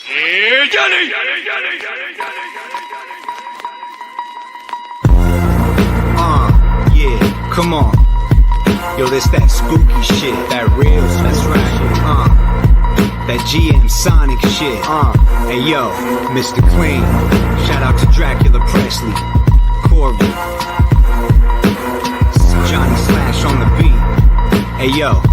Yeah, come on. Yo, this that spooky shit, that real, that's right. That GM Sonic shit. Hey yo, Mr. Clean. Shout out to Dracula Presley, Corval, Johnny Slash on the beat. Hey yo.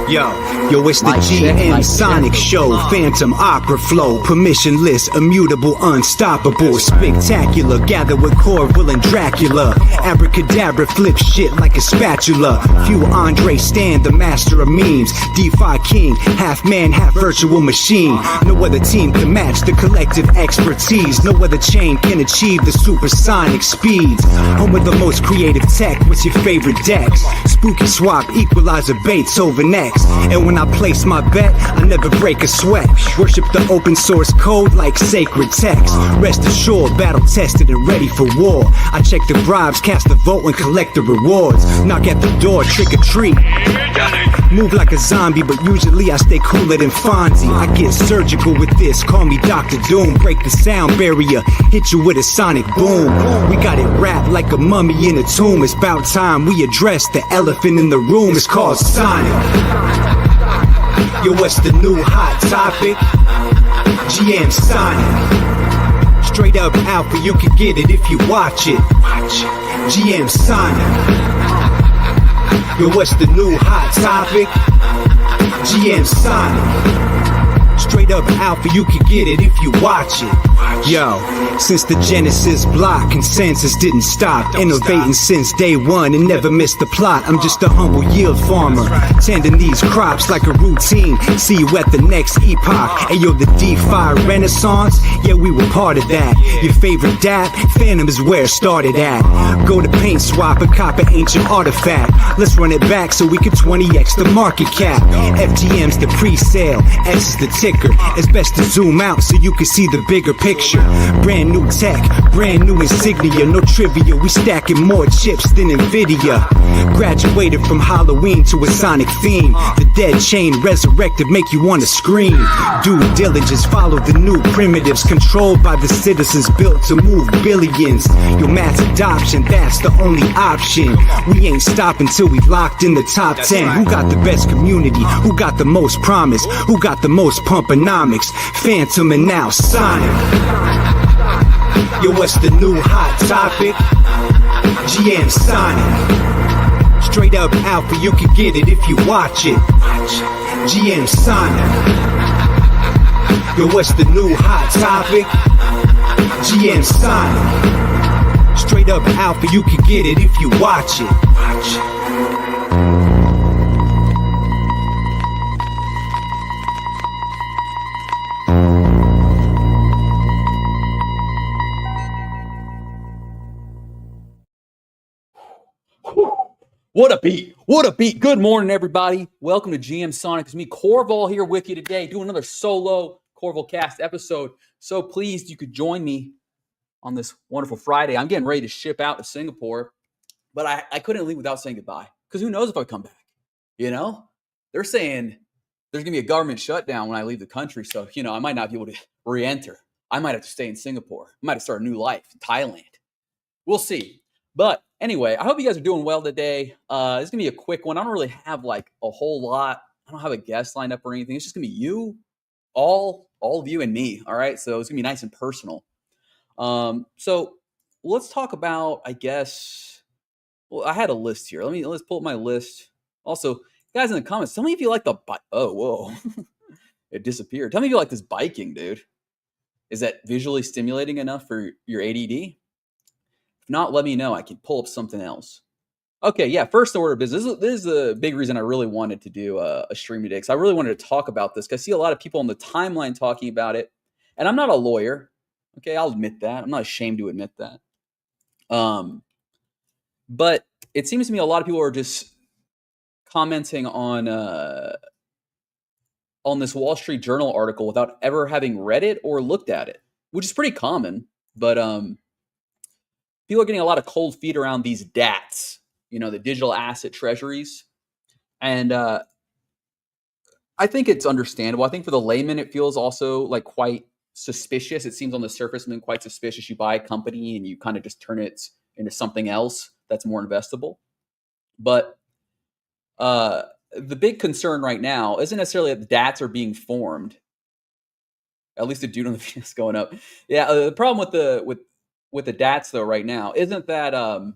Yo, it's the GM Sonic Show, Phantom Opera Flow, permissionless, immutable, unstoppable, spectacular, gather with Corval and Dracula, abracadabra, flip shit like a spatula, few Andre Stan, the master of memes, DeFi King, half man, half virtual machine, no other team can match the collective expertise, no other chain can achieve the supersonic speeds, home with the most creative tech, what's your favorite decks, spooky swap, equalizer, baits over next. And when I place my bet, I never break a sweat. Worship the open source code like sacred text. Rest assured, battle tested and ready for war. I check the bribes, cast the vote and collect the rewards. Knock at the door, trick or treat. Move like a zombie, but usually I stay cooler than Fonzie. I get surgical with this, call me Dr. Doom. Break the sound barrier, hit you with a sonic boom. We got it wrapped like a mummy in a tomb. It's about time we address the elephant in the room. It's called Sonic. Yo, what's the new hot topic? GM Sonic. Straight up alpha, you can get it if you watch it. GM Sonic. Yo, what's the new hot topic? GM Sonic. Straight up alpha, you can get it if you watch it. Yo, since the Genesis block, consensus didn't stop. Innovating since day one and never missed the plot. I'm just a humble yield farmer, tending these crops like a routine. See you at the next epoch. Ayo, the DeFi Renaissance, yeah, we were part of that. Your favorite DAT, Phantom is where it started at. Go to Paint Swap and cop an ancient artifact. Let's run it back so we can 20x the market cap. FTM's the pre-sale, X is the ticker. It's best to zoom out so you can see the bigger picture. Brand new tech, brand new insignia, no trivia, we stacking more chips than Nvidia. Graduated from Halloween to a sonic theme. The dead chain resurrected make you wanna scream. Due diligence, follow the new primitives, controlled by the citizens, built to move billions. Your mass adoption, that's the only option. We ain't stopping till we locked in the top 10. Who got the best community? Who got the most promise? Who got the most pumponomics? Phantom and now Sonic. Yo, what's the new hot topic? GM Sonic. Straight up alpha, you can get it if you watch it. GM Sonic. Yo, what's the new hot topic? GM Sonic. Straight up alpha, you can get it if you watch it. What a beat. What a beat. Good morning, everybody. Welcome to GM Sonic. It's me, Corval, here with you today, doing another solo CorvalCast episode. So pleased you could join me on this wonderful Friday. I'm getting ready to ship out to Singapore, but I couldn't leave without saying goodbye, because who knows if I come back. You know, they're saying there's going to be a government shutdown when I leave the country, so, you know, I might not be able to re-enter. I might have to stay in Singapore. I might have to start a new life in Thailand. We'll see. But anyway, I hope you guys are doing well today. This is going to be a quick one. I don't really have like a whole lot. I don't have a guest lined up or anything. It's just going to be you, all of you and me. All right. So it's going to be nice and personal. So let's talk about, I guess, well, I had a list here. Let's pull up my list. Also, guys in the comments, tell me if you like the bike. Oh, whoa. It disappeared. Tell me if you like this biking, dude. Is that visually stimulating enough for your ADD? If not, let me know. I can pull up something else. Okay, yeah, first order of business. This is the big reason I really wanted to do a stream today, because I really wanted to talk about this, because I see a lot of people on the timeline talking about it, and I'm not a lawyer. Okay, I'll admit that. I'm not ashamed to admit that. But it seems to me a lot of people are just commenting on this Wall Street Journal article without ever having read it or looked at it, which is pretty common, but people are getting a lot of cold feet around these DATs, you know, the digital asset treasuries. And I think it's understandable. I think for the layman, it feels also like quite suspicious. It seems on the surface something quite suspicious. You buy a company and you kind of just turn it into something else that's more investable. But uh, the big concern right now isn't necessarily that the DATs are being formed. At least the dude on the video is going up. Yeah, the problem with the DATs though right now isn't that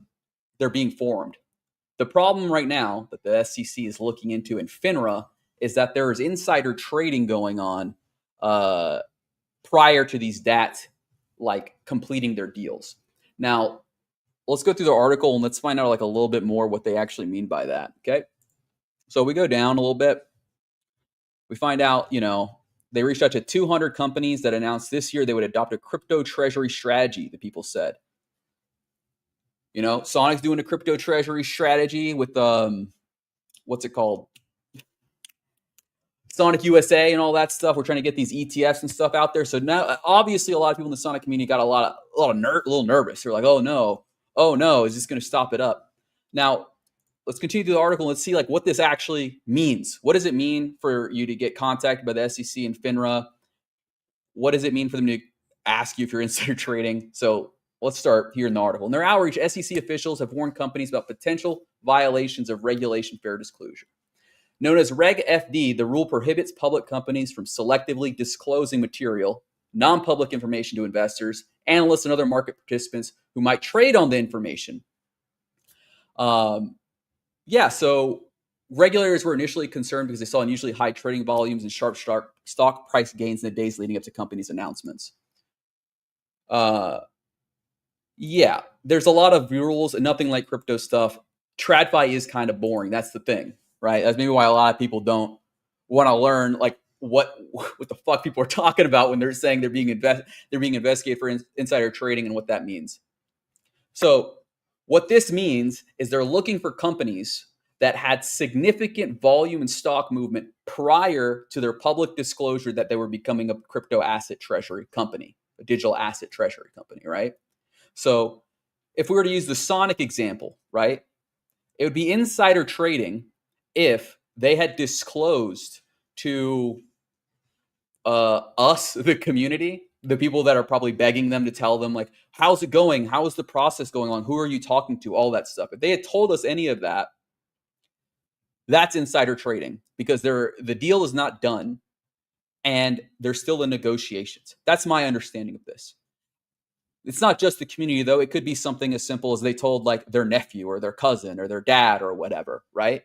they're being formed. The problem right now that the SEC is looking into in FINRA is that there is insider trading going on prior to these DATs like completing their deals. Now, let's go through the article and let's find out like a little bit more what they actually mean by that. Okay, so we go down a little bit. We find out, they reached out to 200 companies that announced this year they would adopt a crypto treasury strategy. The people said, Sonic's doing a crypto treasury strategy with what's it called? Sonic USA and all that stuff. We're trying to get these ETFs and stuff out there. So now, obviously, a lot of people in the Sonic community got a little nervous. They're like, oh no, is this going to stop it up? Now, let's continue through the article and let's see like what this actually means. What does it mean for you to get contacted by the SEC and FINRA? What does it mean for them to ask you if you're insider trading? So let's start here in the article. In their outreach, SEC officials have warned companies about potential violations of regulation fair disclosure. Known as Reg FD, the rule prohibits public companies from selectively disclosing material, non-public information to investors, analysts, and other market participants who might trade on the information. So regulators were initially concerned because they saw unusually high trading volumes and sharp stock price gains in the days leading up to companies' announcements. There's a lot of rules and nothing like crypto stuff. TradFi is kind of boring. That's the thing, right? That's maybe why a lot of people don't want to learn like what the fuck people are talking about when they're saying they're being investigated for insider trading and what that means. So what this means is they're looking for companies that had significant volume and stock movement prior to their public disclosure that they were becoming a crypto asset treasury company, a digital asset treasury company, right? So if we were to use the Sonic example, right, it would be insider trading if they had disclosed to us, the community, the people that are probably begging them to tell them, like, how's it going? How is the process going on? Who are you talking to? All that stuff. If they had told us any of that, that's insider trading because the deal is not done and they're still in negotiations. That's my understanding of this. It's not just the community, though. It could be something as simple as they told like their nephew or their cousin or their dad or whatever, right?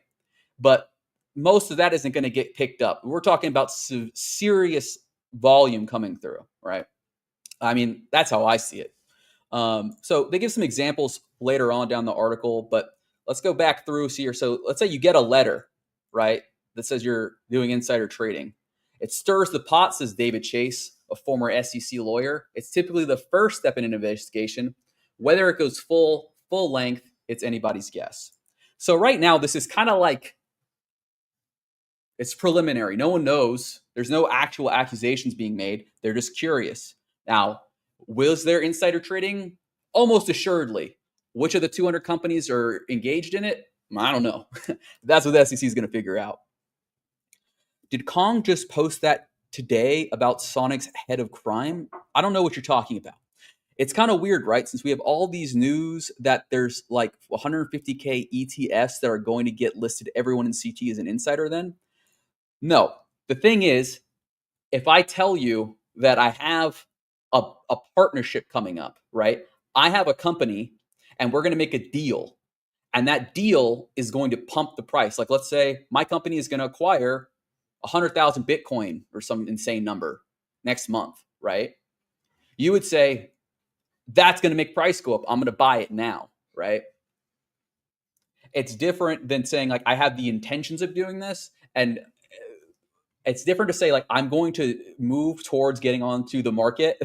But most of that isn't going to get picked up. We're talking about serious volume coming through, right? I mean, that's how I see it. So they give some examples later on down the article, but let's go back through here. So let's say you get a letter, right, that says you're doing insider trading. It stirs the pot, says David Chase, a former SEC lawyer. It's typically the first step in an investigation. Whether it goes full length, it's anybody's guess. So right now, this is kind of like, it's preliminary. No one knows. There's no actual accusations being made. They're just curious. Now, was there insider trading? Almost assuredly. Which of the 200 companies are engaged in it? I don't know. That's what the SEC is going to figure out. Did Kong just post that today about Sonic's head of crime? I don't know what you're talking about. It's kind of weird, right? Since we have all these news that there's like 150K ETFs that are going to get listed, everyone in CT is an insider then? No. The thing is, if I tell you that I have a partnership coming up, right? I have a company and we're going to make a deal. And that deal is going to pump the price. Like, let's say my company is going to acquire 100,000 Bitcoin or some insane number next month, right? You would say, that's going to make price go up. I'm going to buy it now, right? It's different than saying, like, I have the intentions of doing this. And it's different to say, like, I'm going to move towards getting onto the market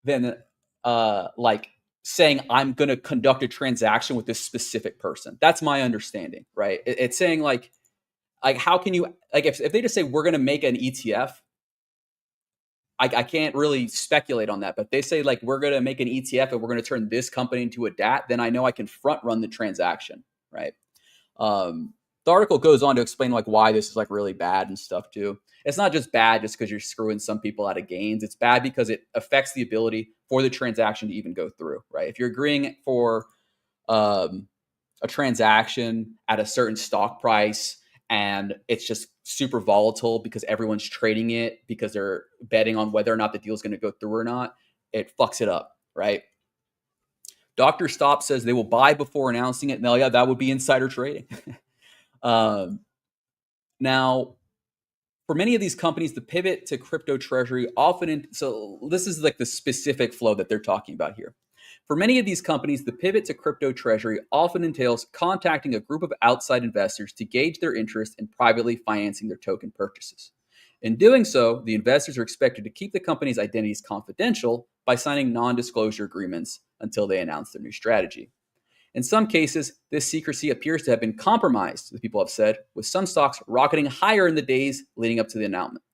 than like saying I'm going to conduct a transaction with this specific person. That's my understanding, right? It's saying like how can you, like, if they just say we're going to make an ETF, I can't really speculate on that. But if they say like we're going to make an ETF and we're going to turn this company into a DAT, then I know I can front run the transaction, right? The the article goes on to explain like why this is like really bad and stuff too. It's not just bad just because you're screwing some people out of gains. It's bad because it affects the ability for the transaction to even go through, right? If you're agreeing for a transaction at a certain stock price and it's just super volatile because everyone's trading it because they're betting on whether or not the deal is going to go through or not, it fucks it up, right? Dr. Stop says they will buy before announcing it. Now, yeah, that would be insider trading. Now, for many of these companies, the pivot to crypto treasury so this is like the specific flow that they're talking about here. For many of these companies, the pivot to crypto treasury often entails contacting a group of outside investors to gauge their interest in privately financing their token purchases. In doing so, the investors are expected to keep the company's identities confidential by signing non-disclosure agreements until they announce their new strategy. In some cases, this secrecy appears to have been compromised, as people have said, with some stocks rocketing higher in the days leading up to the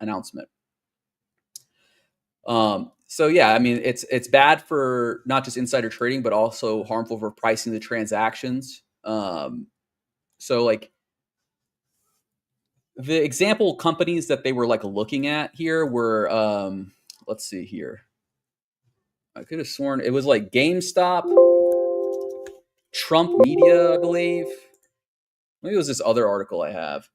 announcement. So yeah, I mean, it's bad for not just insider trading, but also harmful for pricing the transactions. So like the example companies that they were like looking at here were, let's see here. I could have sworn it was like GameStop, Trump Media, I believe. Maybe it was this other article I have.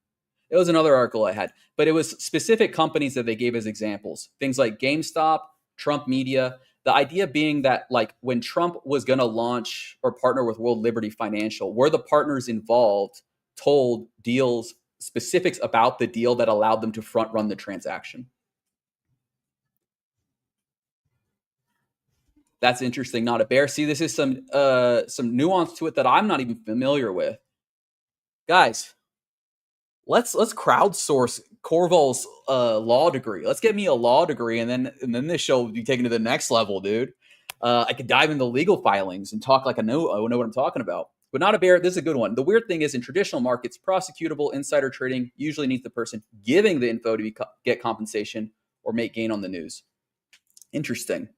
It was another article I had, but it was specific companies that they gave as examples. Things like GameStop, Trump Media. The idea being that like when Trump was going to launch or partner with World Liberty Financial, were the partners involved told deals specifics about the deal that allowed them to front run the transaction. That's interesting. Not a bear. See, this is some nuance to it that I'm not even familiar with. Guys, let's crowdsource Corval's law degree. Let's get me a law degree, and then this show will be taken to the next level, dude. I could dive into legal filings and talk like I know what I'm talking about. But not a bear. This is a good one. The weird thing is, in traditional markets, prosecutable insider trading usually needs the person giving the info to get compensation or make gain on the news. Interesting.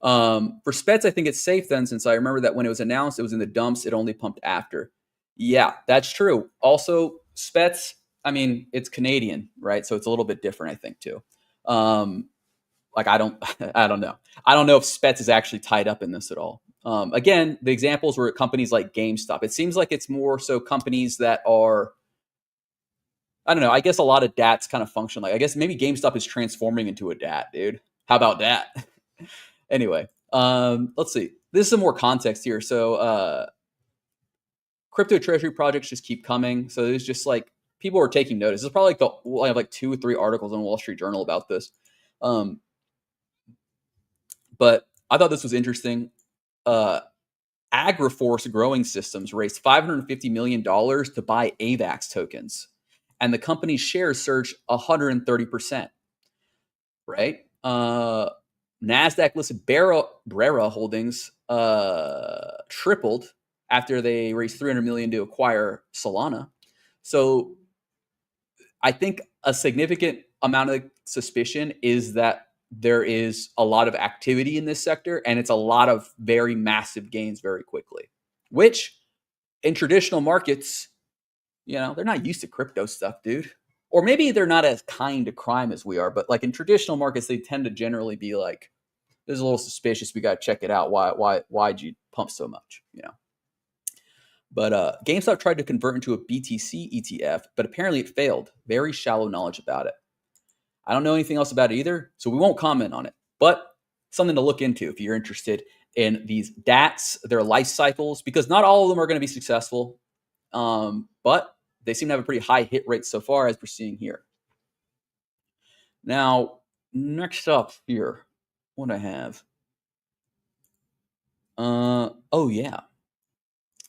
For Spets, I think it's safe then, since I remember that when it was announced, it was in the dumps. It only pumped after. Yeah, that's true. Also, Spets, I mean, it's Canadian, right? So it's a little bit different, I think, too. Like I don't know. I don't know if Spets is actually tied up in this at all. Again, the examples were companies like GameStop. It seems like it's more so companies that are, I don't know. I guess a lot of DATs kind of function like, I guess maybe GameStop is transforming into a DAT, dude. How about that? Anyway, let's see. This is some more context here. So, crypto treasury projects just keep coming. So there's just like people are taking notice. It's probably like I have like 2 or 3 articles on Wall Street Journal about this. But I thought this was interesting. AgriForce Growing Systems raised $550 million to buy AVAX tokens, and the company's shares surged 130%. Right? NASDAQ listed Brera Holdings tripled after they raised $300 million to acquire Solana. So I think a significant amount of suspicion is that there is a lot of activity in this sector, and it's a lot of very massive gains very quickly, which in traditional markets, they're not used to crypto stuff, dude. Or maybe they're not as kind to crime as we are, but like in traditional markets, they tend to generally be like, this is a little suspicious. We got to check it out. Why'd you pump so much? But GameStop tried to convert into a BTC ETF, but apparently it failed. Very shallow knowledge about it. I don't know anything else about it either, so we won't comment on it. But something to look into if you're interested in these DATs, their life cycles, because not all of them are going to be successful. But they seem to have a pretty high hit rate so far, as we're seeing here. Now, next up here, what I have. Oh, yeah.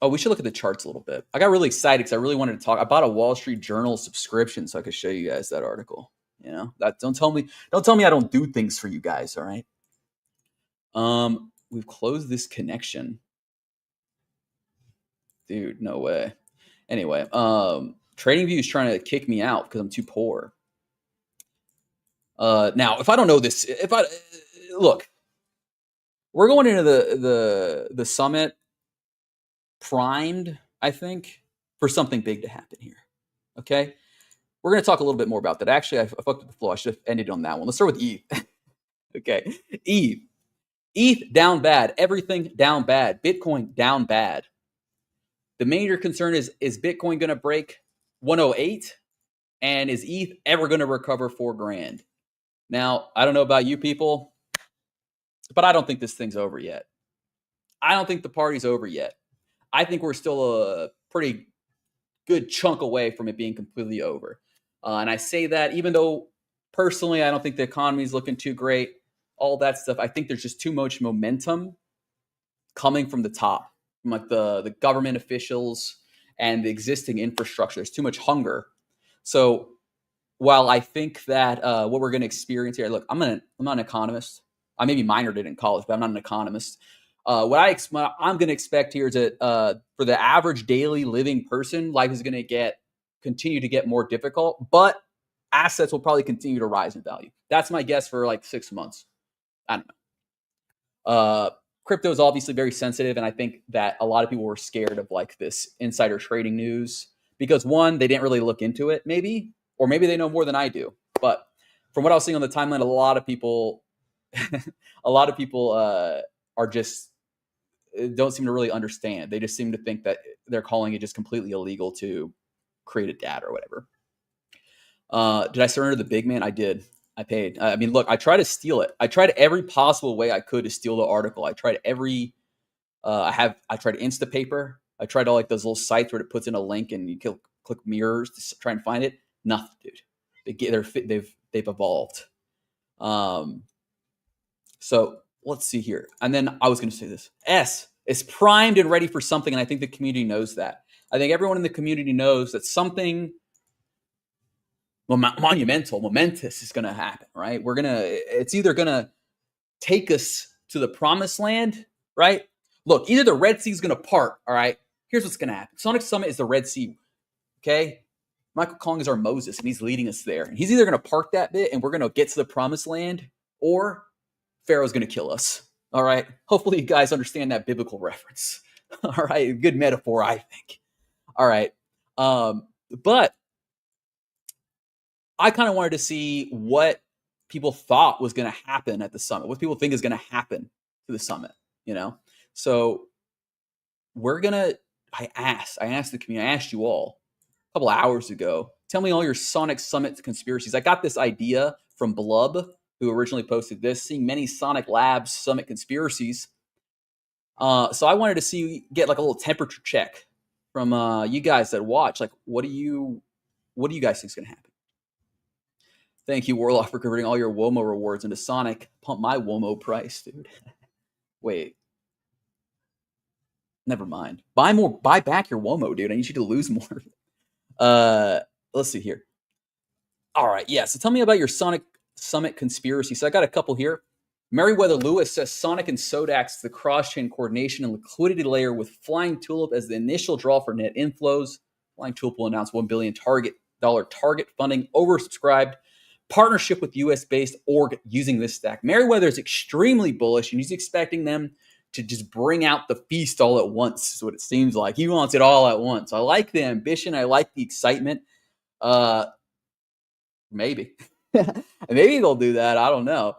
Oh, we should look at the charts a little bit. I got really excited because I really wanted to talk. I bought a Wall Street Journal subscription so I could show you guys that article. Don't tell me I don't do things for you guys, all right? We've closed this connection. Dude, no way. Anyway, TradingView is trying to kick me out because I'm too poor. Now, if I don't know this, look, we're going into the summit primed, I think, for something big to happen here. Okay. We're going to talk a little bit more about that. Actually, I fucked up the flow. I should have ended on that one. Let's start with ETH. Okay. ETH down bad. Everything down bad. Bitcoin down bad. The major concern is Bitcoin going to break 108? And is ETH ever going to recover $4,000? Now, I don't know about you people, but I don't think this thing's over yet. I don't think the party's over yet. I think we're still a pretty good chunk away from it being completely over. And I say that even though personally, I don't think the economy is looking too great, all that stuff. I think there's just too much momentum coming from the top, from like the government officials and the existing infrastructure. There's too much hunger. So while I think that what we're going to experience here, look, I'm not an economist. I maybe minored it in college, but I'm not an economist. What I'm going to expect here is that for the average daily living person, life is going to continue to get more difficult, but assets will probably continue to rise in value. That's my guess for like 6 months. I don't know. Crypto is obviously very sensitive, and I think that a lot of people were scared of like this insider trading news because one, they didn't really look into it, maybe, or maybe they know more than I do. But from what I was seeing on the timeline, a lot of people, are just don't seem to really understand. They just seem to think that they're calling it just completely illegal to create a DAT or whatever. Did I surrender the big man? I did. I paid. I mean, look, I tried to steal it. I tried every possible way I could to steal the article. I tried I tried Instapaper. I tried all like those little sites where it puts in a link and you click mirrors to try and find it. Nothing, dude. They've evolved. So let's see here. And then I was going to say this. S is primed and ready for something, and I think the community knows that. I think everyone in the community knows that something momentous is going to happen, right? It's either going to take us to the promised land, right? Look, either the Red Sea is going to part, all right? Here's what's going to happen. Sonic Summit is the Red Sea, okay? Michael Kong is our Moses, and he's leading us there. And he's either going to part that bit, and we're going to get to the promised land, or Pharaoh's going to kill us, all right? Hopefully you guys understand that biblical reference, all right? Good metaphor, I think. All right. But I kind of wanted to see what people thought was going to happen at the summit, what people think is going to happen to the summit, you know? So I asked the community, I asked you all a couple of hours ago, tell me all your Sonic Summit conspiracies. I got this idea from Blub, who originally posted this, seeing many Sonic Labs Summit conspiracies. So I wanted to get like a little temperature check from you guys that watch. Like, what do you guys think is going to happen? Thank you, Warlock, for converting all your WOMO rewards into Sonic. Pump my WOMO price, dude. Wait. Never mind. Buy back your WOMO, dude. I need you to lose more. Let's see here. All right, yeah. So tell me about your Sonic Summit conspiracy. So I got a couple here. Meriwether Lewis says Sonic and Sodax, the cross-chain coordination and liquidity layer with Flying Tulip as the initial draw for net inflows. Flying Tulip will announce $1 billion target funding, oversubscribed. Partnership with US-based org using this stack. Meriwether is extremely bullish, and he's expecting them to just bring out the feast all at once, is what it seems like. He wants it all at once. I like the ambition. I like the excitement. Maybe. Maybe they'll do that. I don't know.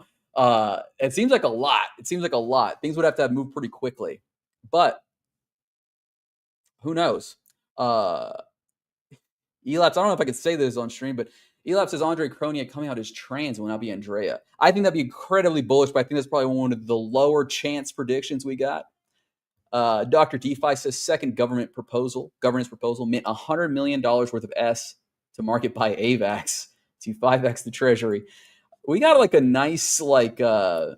It seems like a lot. Things would have to move pretty quickly. But who knows? Elapse, I don't know if I could say this on stream, but Elapse says Andre Cronia coming out as trans will now be Andrea. I think that'd be incredibly bullish, but I think that's probably one of the lower chance predictions we got. Dr. DeFi says second governance proposal meant $100 million worth of S to market by AVAX to 5x the treasury. We got like a nice a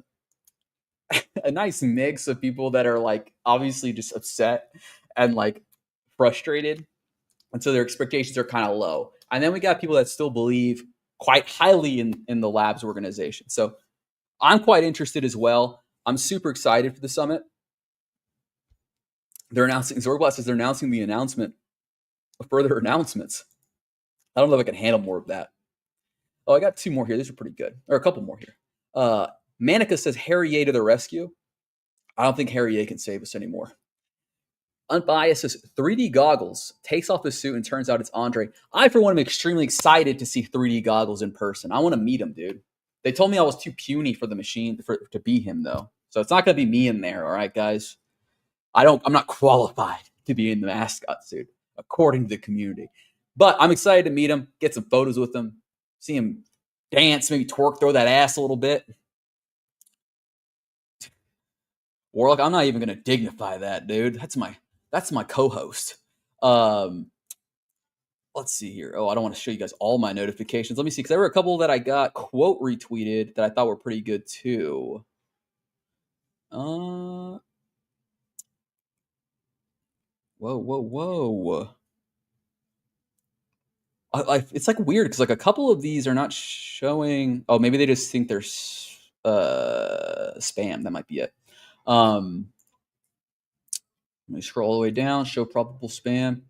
nice mix of people that are like obviously just upset and like frustrated. And so their expectations are kind of low. And then we got people that still believe quite highly in the labs organization. So I'm quite interested as well. I'm super excited for the summit. They're announcing, Zorgbot says they're announcing the announcement of further announcements. I don't know if I can handle more of that. Oh, I got two more here. These are pretty good. Or a couple more here. Manica says Harry Ye to the rescue. I don't think Harry Ye can save us anymore. Unbiased says 3D goggles, takes off his suit and turns out it's Andre. I, for one, am extremely excited to see 3D goggles in person. I want to meet him, dude. They told me I was too puny for the machine to be him, though. So it's not going to be me in there, all right, guys? I'm not qualified to be in the mascot suit, according to the community. But I'm excited to meet him, get some photos with him, see him dance, maybe twerk, throw that ass a little bit. Warlock, I'm not even going to dignify that, dude. That's my co-host. Let's see here. Oh, I don't want to show you guys all my notifications. Let me see, because there were a couple that I got quote retweeted that I thought were pretty good too. Whoa. It's like weird because like a couple of these are not showing. Oh, maybe they just think they're spam. That might be it. Let me scroll all the way down. Show probable spam.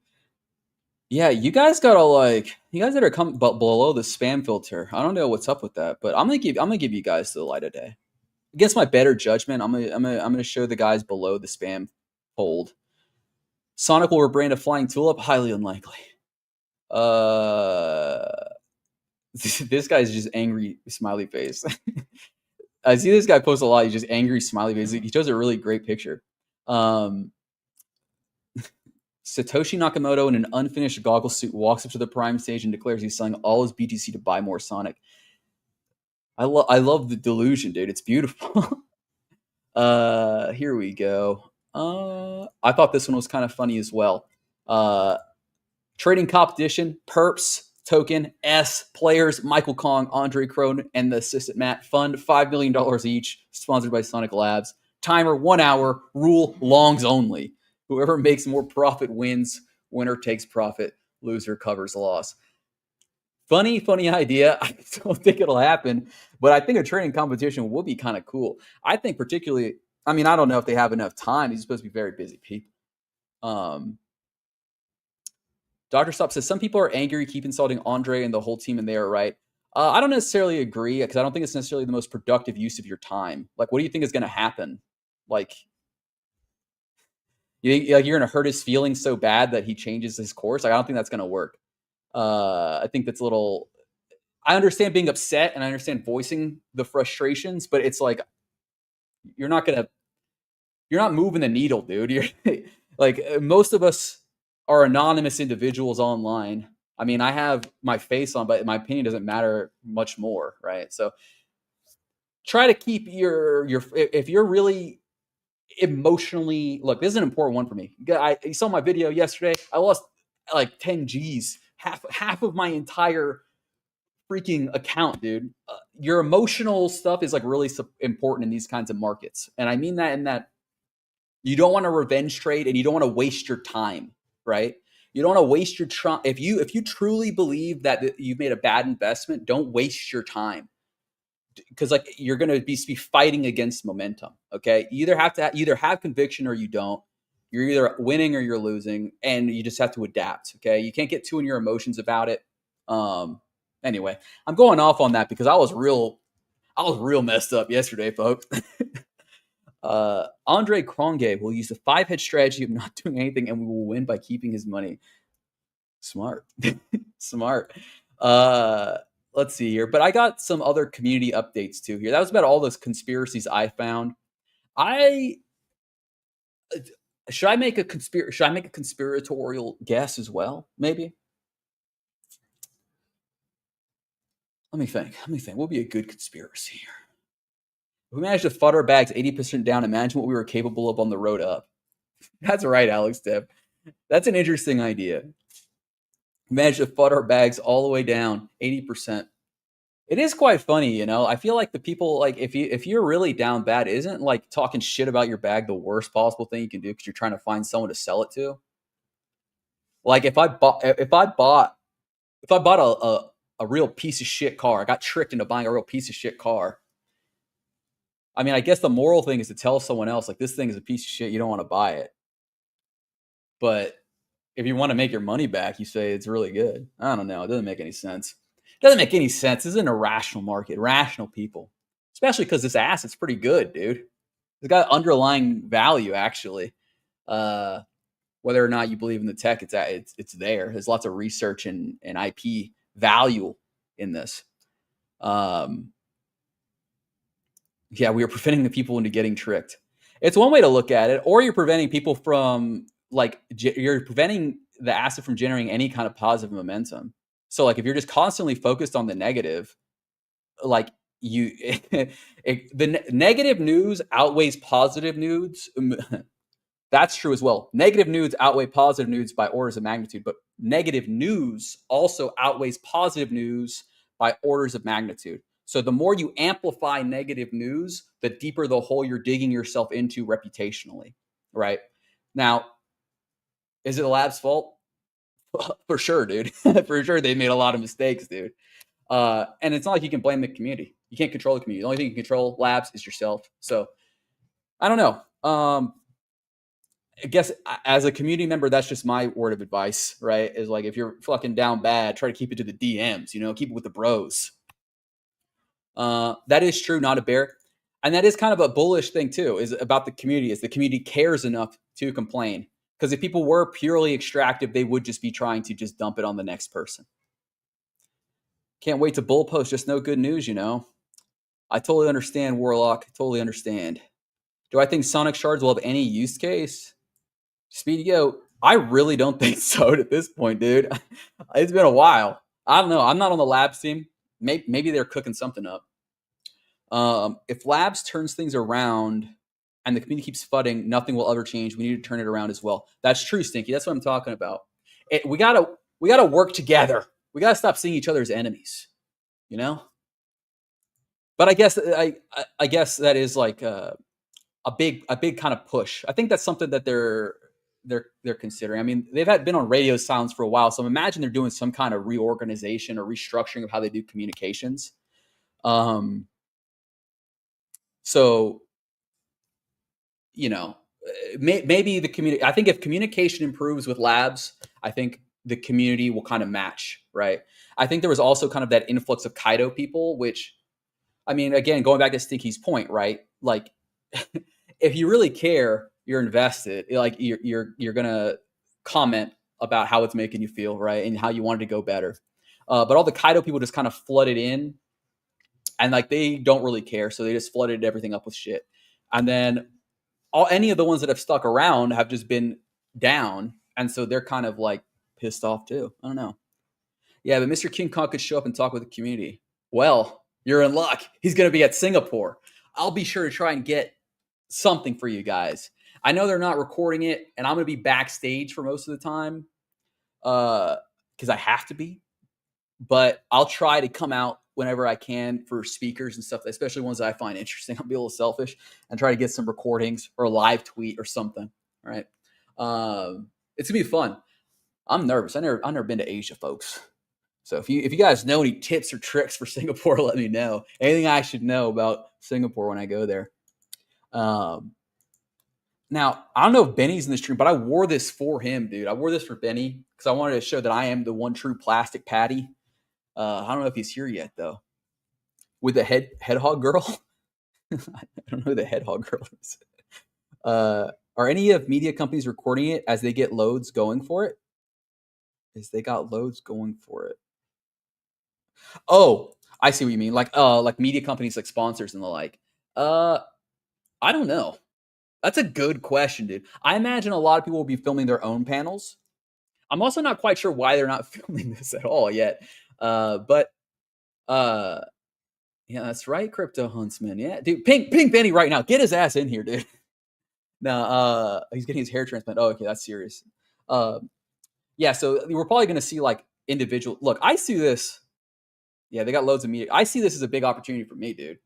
Yeah, you guys gotta gotta come below the spam filter. I don't know what's up with that, but I'm gonna give you guys the light of day. Against my better judgment, I'm gonna show the guys below the spam fold. Sonic will rebrand a flying tulip. Highly unlikely. This guy's just angry smiley face. I see this guy post a lot. He's just angry smiley face. He shows a really great picture. Satoshi Nakamoto in an unfinished goggle suit walks up to the Prime stage and declares he's selling all his BTC to buy more Sonic. I love the delusion, dude. It's beautiful. Here we go. I thought this one was kind of funny as well. Trading competition, perps, token, S, players, Michael Kong, Andre Crone, and the assistant Matt fund $5 million each, sponsored by Sonic Labs. Timer 1 hour, rule longs only. Whoever makes more profit wins. Winner takes profit. Loser covers loss. Funny idea. I don't think it'll happen, but I think a trading competition will be kind of cool. I think particularly, I mean, I don't know if they have enough time. These are supposed to be very busy people. Dr. Stop says, some people are angry, keep insulting Andre and the whole team, and they are right. I don't necessarily agree, because I don't think it's necessarily the most productive use of your time. Like, what do you think is going to happen? Like, you're going to hurt his feelings so bad that he changes his course? Like, I don't think that's going to work. I think that's a little... I understand being upset, and I understand voicing the frustrations, but it's like, you're not moving the needle, dude. You're like, most of us are anonymous individuals online. I mean, I have my face on, but my opinion doesn't matter much more, right? So try to keep your if you're really emotionally, look, this is an important one for me. You saw my video yesterday. I lost like 10 G's, half of my entire freaking account, dude. Your emotional stuff is like really important in these kinds of markets. And I mean that in that you don't want to revenge trade and you don't want to waste your time. Right? You don't want to waste your time. If you truly believe that you've made a bad investment, don't waste your time, because like you're going to be fighting against momentum. Okay, you either have to either have conviction or you don't. You're either winning or you're losing, and you just have to adapt. Okay, you can't get too in your emotions about it. Anyway, I'm going off on that because I was real messed up yesterday, folks. Andre Kronge will use the 5-head strategy of not doing anything, and we will win by keeping his money. Smart. Smart. Let's see here. But I got some other community updates too here. That was about all those conspiracies I found. Should I make a conspiratorial guess as well? Maybe. Let me think. What would be a good conspiracy here? We managed to fud our bags 80% down. Imagine what we were capable of on the road up. That's right, Alex Dev. That's an interesting idea. Managed to fud our bags all the way down 80%. It is quite funny, you know. I feel like the people, like, if you're really down bad, isn't like talking shit about your bag the worst possible thing you can do because you're trying to find someone to sell it to? Like if I bought a real piece of shit car, I got tricked into buying a real piece of shit car. I mean, I guess the moral thing is to tell someone else, like, this thing is a piece of shit, you don't want to buy it. But if you want to make your money back, you say it's really good. I don't know. It doesn't make any sense. This is an irrational market, rational people. Especially because this asset's pretty good, dude. It's got underlying value, actually. whether or not you believe in the tech, it's there. There's lots of research and IP value in this. Yeah, we are preventing the people into getting tricked. It's one way to look at it, or you're preventing people from you're preventing the asset from generating any kind of positive momentum. So like if you're just constantly focused on the negative, like the negative news outweighs positive news. That's true as well. Negative news outweigh positive news by orders of magnitude, but negative news also outweighs positive news by orders of magnitude. So the more you amplify negative news, the deeper the hole you're digging yourself into reputationally, right? Now, is it the lab's fault? For sure, dude. For sure, they made a lot of mistakes, dude. And it's not like you can blame the community. You can't control the community. The only thing you can control, labs, is yourself. So I don't know. I guess as a community member, that's just my word of advice, right? Is like, if you're fucking down bad, try to keep it to the DMs, keep it with the bros. That is true, not a bear. And that is kind of a bullish thing too, is about the community, is the community cares enough to complain. Because if people were purely extractive, they would just be trying to just dump it on the next person. Can't wait to bull post, just no good news, I totally understand, Warlock. Totally understand. Do I think Sonic Shards will have any use case? Speedy Go, I really don't think so at this point, dude. It's been a while. I don't know. I'm not on the Labs team. Maybe they're cooking something up. If Labs turns things around and the community keeps fudding, nothing will ever change. We need to turn it around as well. That's true, Stinky. That's what I'm talking about. We gotta work together. We gotta stop seeing each other as enemies. But I guess that is like a big kind of push. I think that's something that they're considering. I mean, they've been on radio silence for a while, so imagine they're doing some kind of reorganization or restructuring of how they do communications. So, maybe the community. I think if communication improves with labs, I think the community will kind of match, right? I think there was also kind of that influx of Kaido people, which, I mean, again, going back to Stinky's point, right? Like, if you really care, you're invested. Like, you're gonna comment about how it's making you feel, right, and how you want it to go better. But all the Kaido people just kind of flooded in, and like they don't really care, so they just flooded everything up with shit. And then any of the ones that have stuck around have just been down, and so they're kind of like pissed off too. I don't know. Yeah, but Mr. King Kong could show up and talk with the community. Well, you're in luck. He's going to be at Singapore. I'll be sure to try and get something for you guys. I know they're not recording it, and I'm going to be backstage for most of the time because I have to be. But I'll try to come out whenever I can for speakers and stuff, especially ones that I find interesting. I'll be a little selfish and try to get some recordings or a live tweet or something. All right. It's going to be fun. I'm nervous. I've never been to Asia, folks. So if you guys know any tips or tricks for Singapore, let me know. Anything I should know about Singapore when I go there. Now, I don't know if Benny's in the stream, but I wore this for him, dude. I wore this for Benny because I wanted to show that I am the one true plastic patty. I don't know if he's here yet, though. With the head hog girl? I don't know who the head hog girl is. Are any of media companies recording it as they get loads going for it? As they got loads going for it. Oh, I see what you mean. Like media companies, like sponsors and the like. I don't know. That's a good question, dude. I imagine a lot of people will be filming their own panels. I'm also not quite sure why they're not filming this at all yet. But yeah, that's right, Crypto Huntsman. Yeah, dude, ping Benny right now. Get his ass in here, dude. No, he's getting his hair transplant. Oh, okay, that's serious. Yeah, so we're probably going to see like individual. Look, I see this. Yeah, they got loads of media. I see this as a big opportunity for me, dude.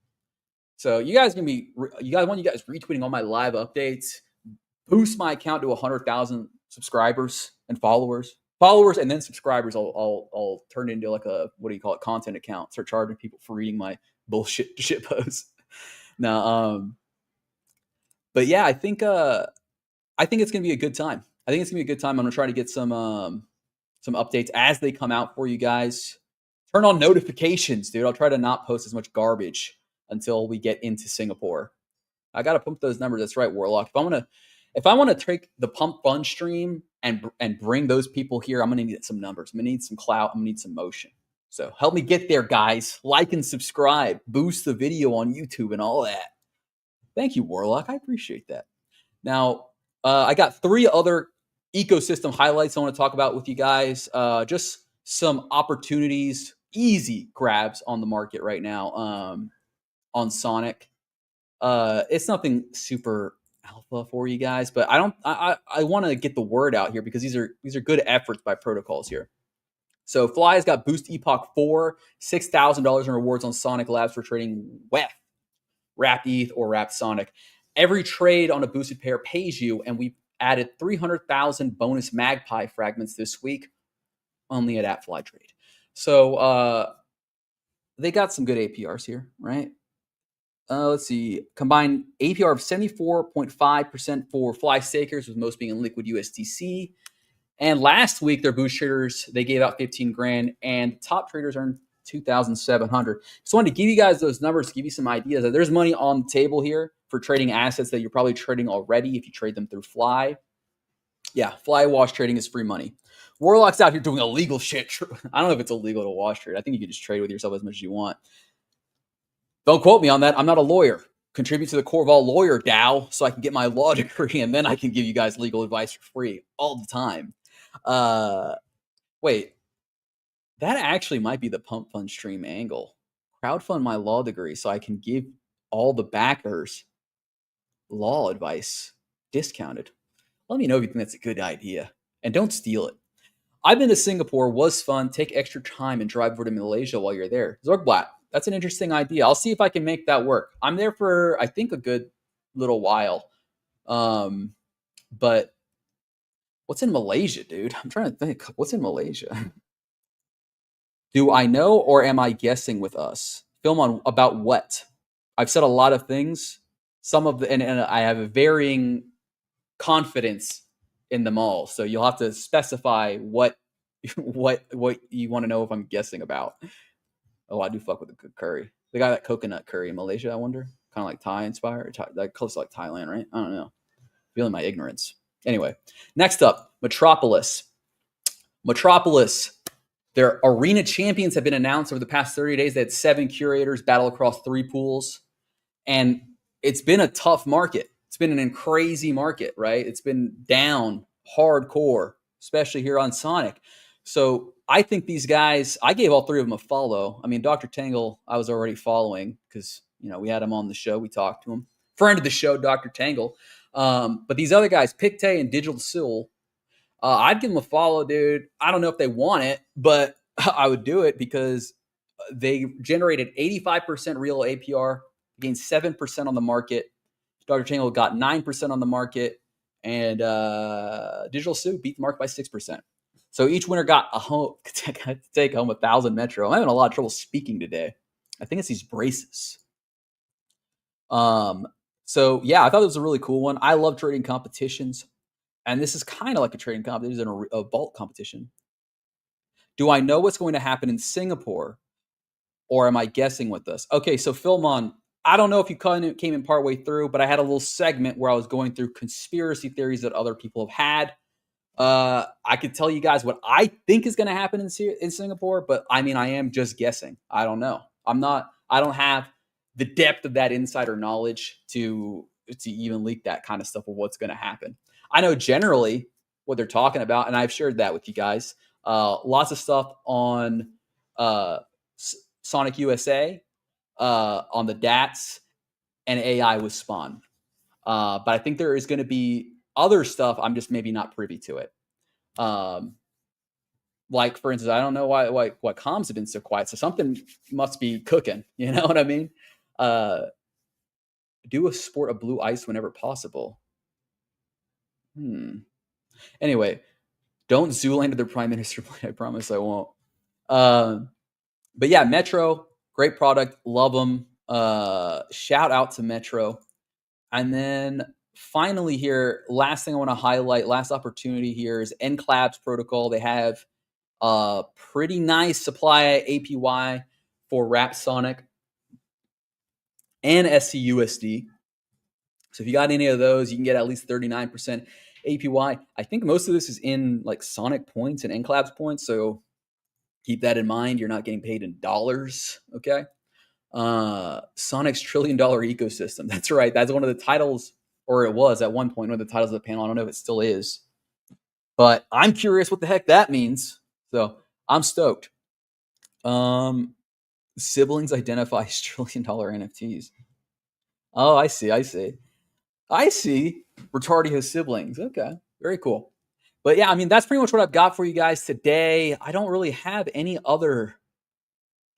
So you guys want you guys retweeting all my live updates, boost my account to 100,000 subscribers and followers, and then subscribers. I'll turn into like a, what do you call it, content account. Start charging people for reading my bullshit shit posts. Now, but yeah, I think it's gonna be a good time. I think it's gonna be a good time. I'm gonna try to get some updates as they come out for you guys. Turn on notifications, dude. I'll try to not post as much garbage until we get into Singapore. I gotta pump those numbers. That's right, Warlock. If I want to take the pump fun stream and bring those people here, I'm going to need some numbers. I'm going to need some clout. I'm going to need some motion. So help me get there, guys. Like and subscribe. Boost the video on YouTube and all that. Thank you, Warlock. I appreciate that. Now, I got 3 other ecosystem highlights I want to talk about with you guys. Just some opportunities, easy grabs on the market right now on Sonic. It's nothing super alpha for you guys, but I want to get the word out here because these are good efforts by protocols here. So Fly has got Boost Epoch 4, $6,000 in rewards on Sonic Labs for trading WEF, Wrapped ETH, or Wrapped Sonic. Every trade on a boosted pair pays you, and we added 300,000 bonus Magpie fragments this week, only at Fly Trade. So they got some good APRs here, right? Let's see. Combined APR of 74.5% for Fly Stakers, with most being in liquid USDC. And last week, their boost traders, they gave out 15 grand, and top traders earned 2,700. Just wanted to give you guys those numbers to give you some ideas. There's money on the table here for trading assets that you're probably trading already if you trade them through Fly. Yeah, Fly wash trading is free money. Warlock's out here doing illegal shit. I don't know if it's illegal to wash trade. I think you can just trade with yourself as much as you want. Don't quote me on that. I'm not a lawyer. Contribute to the Corval Lawyer DAO so I can get my law degree, and then I can give you guys legal advice for free all the time. Wait, that actually might be the pump fund stream angle. Crowdfund my law degree so I can give all the backers law advice discounted. Let me know if you think that's a good idea, and don't steal it. I've been to Singapore, was fun. Take extra time and drive over to Malaysia while you're there. Zorgblat, that's an interesting idea. I'll see if I can make that work. I'm there for, I think, a good little while. But what's in Malaysia, dude? I'm trying to think. What's in Malaysia? Do I know, or am I guessing with us? Film on about what? I've said a lot of things. Some of the, and I have a varying confidence in them all. So you'll have to specify what you want to know if I'm guessing about. Oh, I do fuck with the good curry. They got that coconut curry in Malaysia, I wonder. Kind of like Thai inspired. Like close to like Thailand, right? I don't know. Feeling my ignorance. Anyway, next up, Metropolis. Their arena champions have been announced over the past 30 days. They had 7 curators battle across 3 pools. And it's been a tough market. It's been an crazy market, right? It's been down hardcore, especially here on Sonic. So I think these guys, I gave all 3 of them a follow. I mean, Dr. Tangle, I was already following because, we had him on the show. We talked to him. Friend of the show, Dr. Tangle. But these other guys, Pictet and Digital Soul, I'd give them a follow, dude. I don't know if they want it, but I would do it because they generated 85% real APR, gained 7% on the market. Dr. Tangle got 9% on the market, and Digital Soup beat the market by 6%. So each winner got to take home 1,000 Metro. I'm having a lot of trouble speaking today. I think it's these braces. So yeah, I thought it was a really cool one. I love trading competitions, and this is kind of like a trading competition, a vault competition. Do I know what's going to happen in Singapore, or am I guessing with this? Okay, so Philmon, I don't know if you came in partway through, but I had a little segment where I was going through conspiracy theories that other people have had. I could tell you guys what I think is going to happen in Singapore, but I mean, I am just guessing. I don't know. I don't have the depth of that insider knowledge to even leak that kind of stuff of what's going to happen. I know generally what they're talking about, and I've shared that with you guys. Lots of stuff on Sonic USA, on the DATs, and AI with Spawn. But I think there is going to be other stuff. I'm just maybe not privy to it. Like, for instance, I don't know why comms have been so quiet. So something must be cooking. You know what I mean? Do a sport of blue ice whenever possible. Anyway, don't Zoolander the Prime Minister play. I promise I won't. But yeah, Metro, great product. Love them. Shout out to Metro. And then finally here, last thing I want to highlight, last opportunity here is Enclabs Protocol. They have a pretty nice supply APY for Wrapped Sonic and SCUSD. So if you got any of those, you can get at least 39% APY. I think most of this is in like Sonic points and NCLABS points. So keep that in mind. You're not getting paid in dollars. Okay. Sonic's $1 trillion ecosystem. That's right. That's one of the titles, or it was at one point, one of the titles of the panel. I don't know if it still is, but I'm curious what the heck that means. So I'm stoked. Siblings identifies $1 trillion NFTs. Oh, I see. Retardy has siblings. Okay. Very cool. But yeah, I mean, that's pretty much what I've got for you guys today. I don't really have any other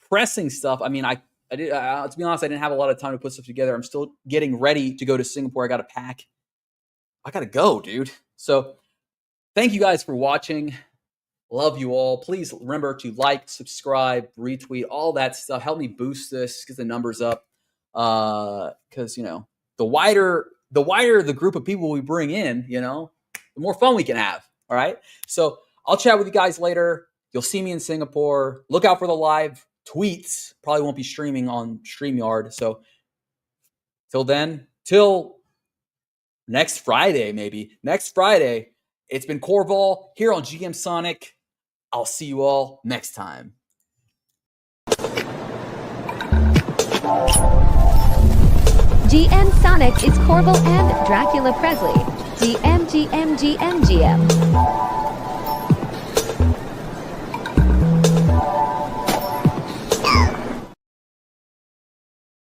pressing stuff. I mean, to be honest, I didn't have a lot of time to put stuff together. I'm still getting ready to go to Singapore. I got to pack. I got to go, dude. So thank you guys for watching. Love you all. Please remember to like, subscribe, retweet, all that stuff. Help me boost this, get the numbers up. Because, the wider the group of people we bring in, the more fun we can have. All right. So I'll chat with you guys later. You'll see me in Singapore. Look out for the live tweets. Probably won't be streaming on StreamYard. So till next Friday, maybe. Next Friday, it's been Corval here on GM Sonic. I'll see you all next time. GM Sonic is Corval and Dracula Presley. GM.